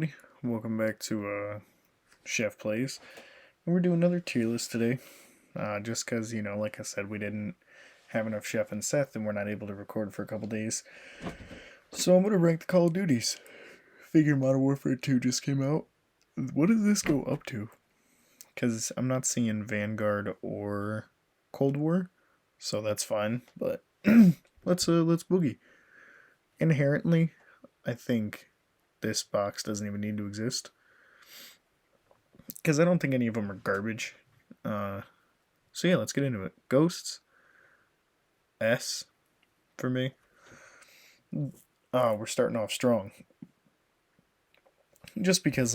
everybody. Welcome back to SheffPlays. And we're doing another tier list today. Just because, like I said, we didn't have enough Chef and Seth and we're not able to record for a couple days. So I'm going to rank the Call of Duties. Figure Modern Warfare 2 just came out. What does this go up to? Because I'm not seeing Vanguard or Cold War. So that's fine. But let's boogie. Inherently, I think this box doesn't even need to exist. Because I don't think any of them are garbage. So yeah, let's get into it. Ghosts. S. For me. We're starting off strong. Just because,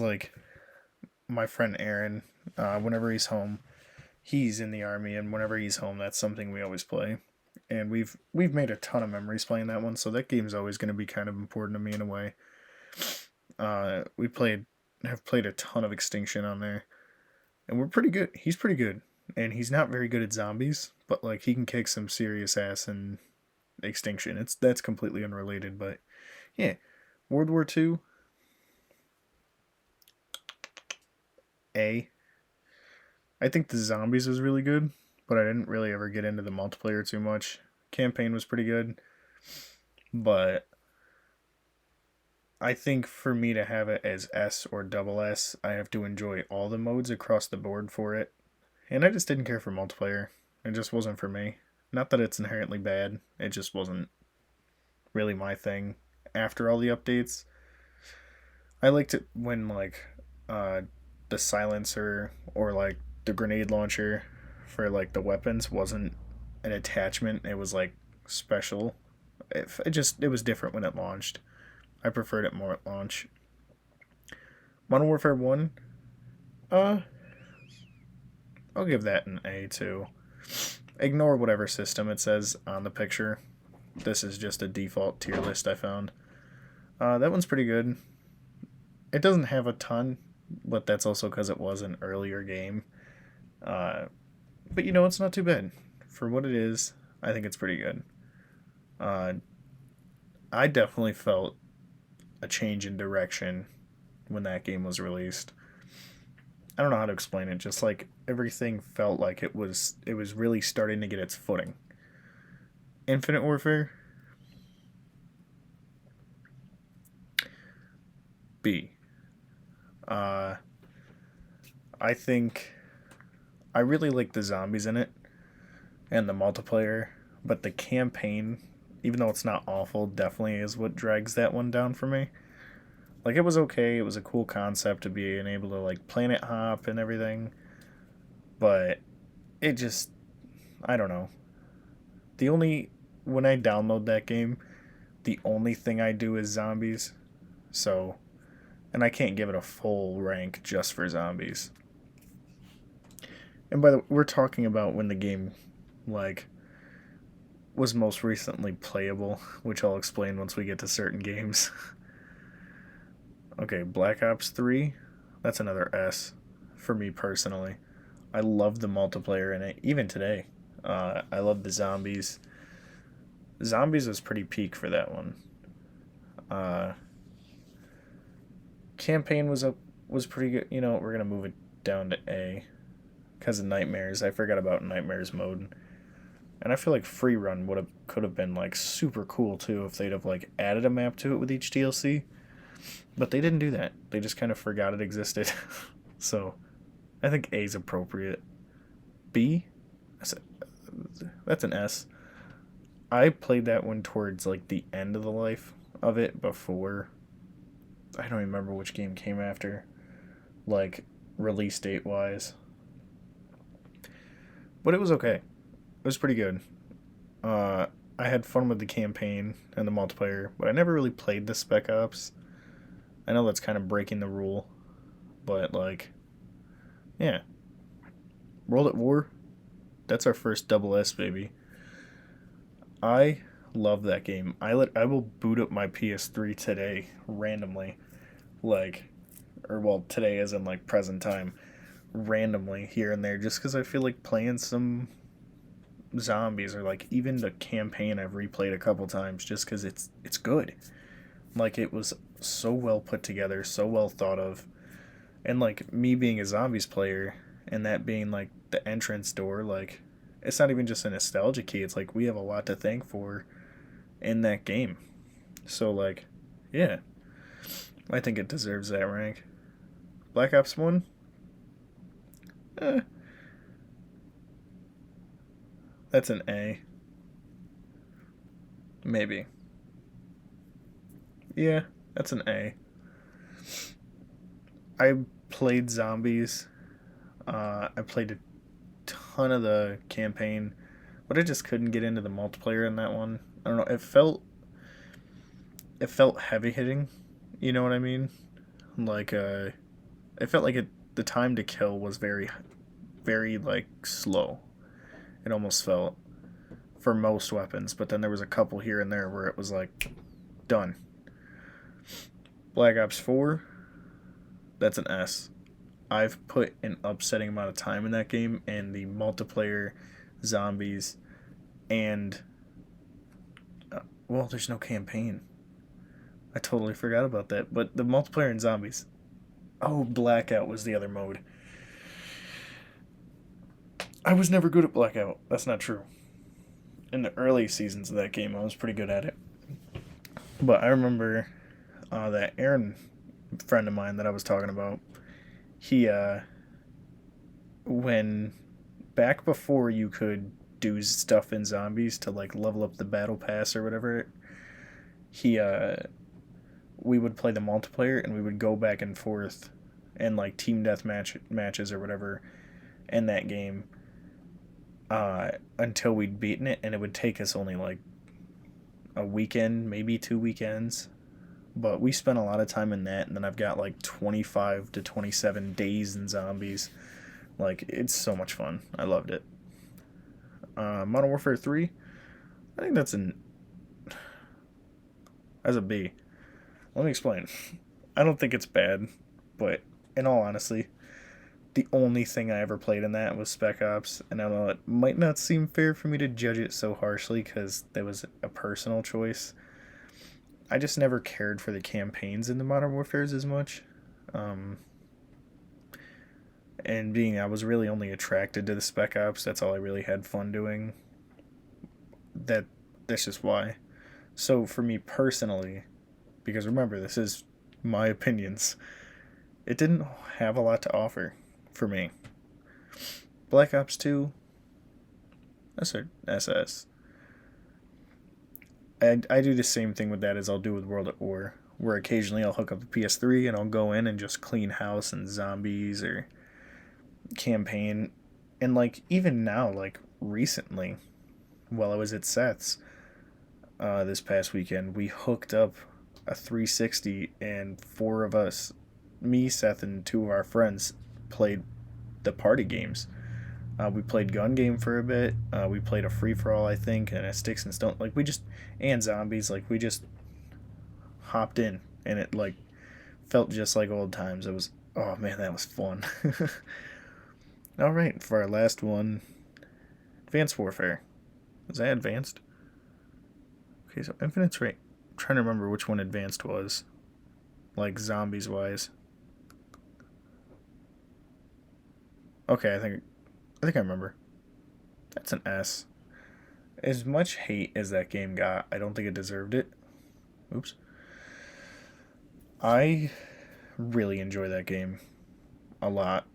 my friend Aaron, whenever he's home, he's in the army, and whenever he's home, that's something we always play. And we've made a ton of memories playing that one, so that game's always going to be kind of important to me in a way. Have played a ton of Extinction on there, and we're pretty good. He's pretty good, and he's not very good at zombies, but he can kick some serious ass in Extinction. That's completely unrelated, but yeah, World War II. A. I think the zombies was really good, but I didn't really ever get into the multiplayer too much. Campaign was pretty good, but I think for me to have it as S or double S, I have to enjoy all the modes across the board for it. And I just didn't care for multiplayer. It just wasn't for me. Not that it's inherently bad, it just wasn't really my thing. After all the updates, I liked it when the silencer or the grenade launcher for the weapons wasn't an attachment. It was special. It was different when it launched. I preferred it more at launch. Modern Warfare 1, I'll give that an A too. Ignore whatever system it says on the picture. This is just a default tier list I found. That one's pretty good. It doesn't have a ton, but that's also because it was an earlier game. But it's not too bad. For what it is, I think it's pretty good. I definitely felt a change in direction when that game was released. I don't know how to explain it. Just everything felt like it was really starting to get its footing. Infinite Warfare. B. I think I really like the zombies in it and the multiplayer, but the campaign, even though it's not awful, definitely is what drags that one down for me. It was okay. It was a cool concept to be able to planet hop and everything, but it just, I don't know. When I download that game, the only thing I do is zombies. So, and I can't give it a full rank just for zombies. And by the way, we're talking about when the game was most recently playable, which I'll explain once we get to certain games. Okay, Black Ops 3, that's another S for me personally. I love the multiplayer in it, even today. I love the zombies. Zombies was pretty peak for that one. Campaign was pretty good. We're gonna move it down to A because of Nightmares. I forgot about Nightmares mode, and I feel like Free Run could have been super cool too if they'd have added a map to it with each DLC. But they didn't do that. They just kind of forgot it existed. So, I think A is appropriate. B? That's an S. I played that one towards the end of the life of it before. I don't remember which game came after. Release date wise. But it was okay. It was pretty good. I had fun with the campaign and the multiplayer, but I never really played the Spec Ops. I know that's kind of breaking the rule, but yeah. World at War, that's our first double S, baby. I love that game. I will boot up my PS3 today randomly, today as in present time, randomly here and there, just because I feel like playing some zombies or even the campaign I've replayed a couple times just because it's good. It was so well put together, so well thought of. And like me being a zombies player and that being like the entrance door, like it's not even just a nostalgia key. It's like we have a lot to thank for in that game. So like, yeah, I think it deserves that rank. Black Ops 1, eh, that's an A. Maybe. Yeah, that's an A. I played zombies. I played a ton of the campaign, but I just couldn't get into the multiplayer in that one. I don't know. It felt heavy hitting. You know what I mean? Like it felt like the time to kill was very very like slow. It almost felt for most weapons, but then there was a couple here and there where it was like done. Black Ops 4, that's an S. I've put an upsetting amount of time in that game, and the multiplayer, zombies, and well, there's no campaign. I totally forgot about that. But the multiplayer and zombies. Oh, Blackout was the other mode. I was never good at Blackout. That's not true. In the early seasons of that game, I was pretty good at it. But I remember that Aaron friend of mine that I was talking about. He when back before you could do stuff in zombies to like level up the battle pass or whatever, he we would play the multiplayer and we would go back and forth and like team matches or whatever in that game until we'd beaten it, and it would take us only like a weekend, maybe 2 weekends. But we spent a lot of time in that, and then I've got like 25 to 27 days in zombies. Like, it's so much fun. I loved it. Modern Warfare 3, I think that's a B. Let me explain. I don't think it's bad, but in all honesty, the only thing I ever played in that was Spec Ops, and I know it might not seem fair for me to judge it so harshly because that was a personal choice. I just never cared for the campaigns in the Modern Warfares as much. Um, and being I was really only attracted to the Spec Ops, that's all I really had fun doing. That that's just why. So for me personally, because remember this is my opinions, it didn't have a lot to offer for me. Black Ops 2, that's a SS. I do the same thing with that as I'll do with World at War, where occasionally I'll hook up the PS3 and I'll go in and just clean house and zombies or campaign. And like even now, like recently, while I was at Seth's this past weekend, we hooked up a 360 and four of us, me, Seth, and two of our friends, played the party games. We played gun game for a bit. We played a free for all, I think, and a sticks and stone. Like we just and zombies. Like we just hopped in, and it like felt just like old times. It was oh man, that was fun. All right, for our last one, Advanced Warfare. Was that Advanced? Okay, so Infinite's right. I'm trying to remember which one Advanced was, like zombies wise. Okay, I think I remember. That's an S. As much hate as that game got, I don't think it deserved it. Oops. I really enjoy that game a lot.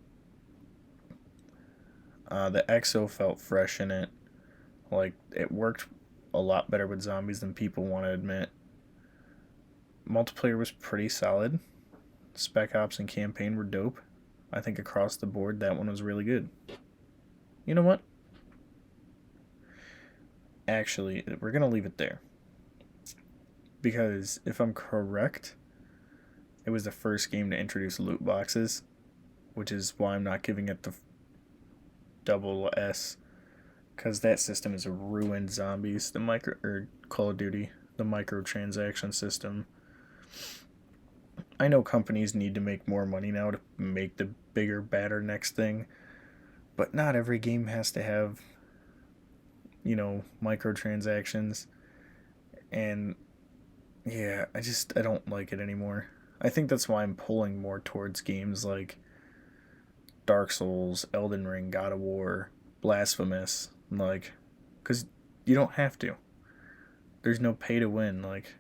The EXO felt fresh in it. Like, it worked a lot better with zombies than people want to admit. Multiplayer was pretty solid. Spec Ops and campaign were dope. I think across the board, that one was really good. You know what? Actually, we're going to leave it there. Because if I'm correct, it was the first game to introduce loot boxes, which is why I'm not giving it the double S, because that system is ruined zombies. The micro or Call of Duty, the microtransaction system. I know companies need to make more money now to make the bigger, badder next thing, but not every game has to have, microtransactions. And Yeah, I don't like it anymore. I think that's why I'm pulling more towards games like Dark Souls, Elden Ring, God of War, Blasphemous, like, because you don't have to. There's no pay to win, like,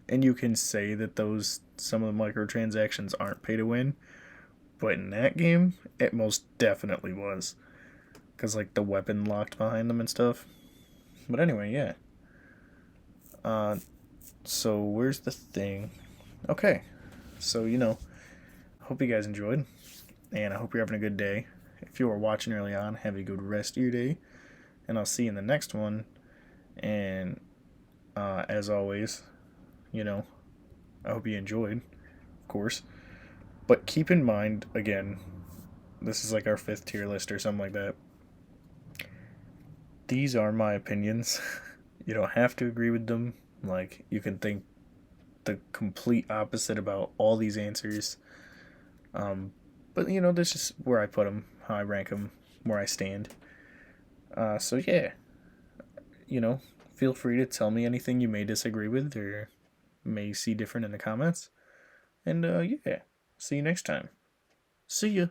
and you can say that those some of the microtransactions aren't pay to win, but in that game, it most definitely was, because like the weapon locked behind them and stuff. But anyway, yeah. Uh, so where's the thing? Okay, so hope you guys enjoyed, and I hope you're having a good day. If you were watching early on, have a good rest of your day, and I'll see you in the next one. And as always, you know, I hope you enjoyed, of course. But keep in mind, again, this is like our fifth tier list or something like that. These are my opinions. You don't have to agree with them. Like, you can think the complete opposite about all these answers. Um, but, that's just where I put them, how I rank them, where I stand. So, yeah, you know, feel free to tell me anything you may disagree with or may see different in the comments. And, yeah, see you next time. See ya.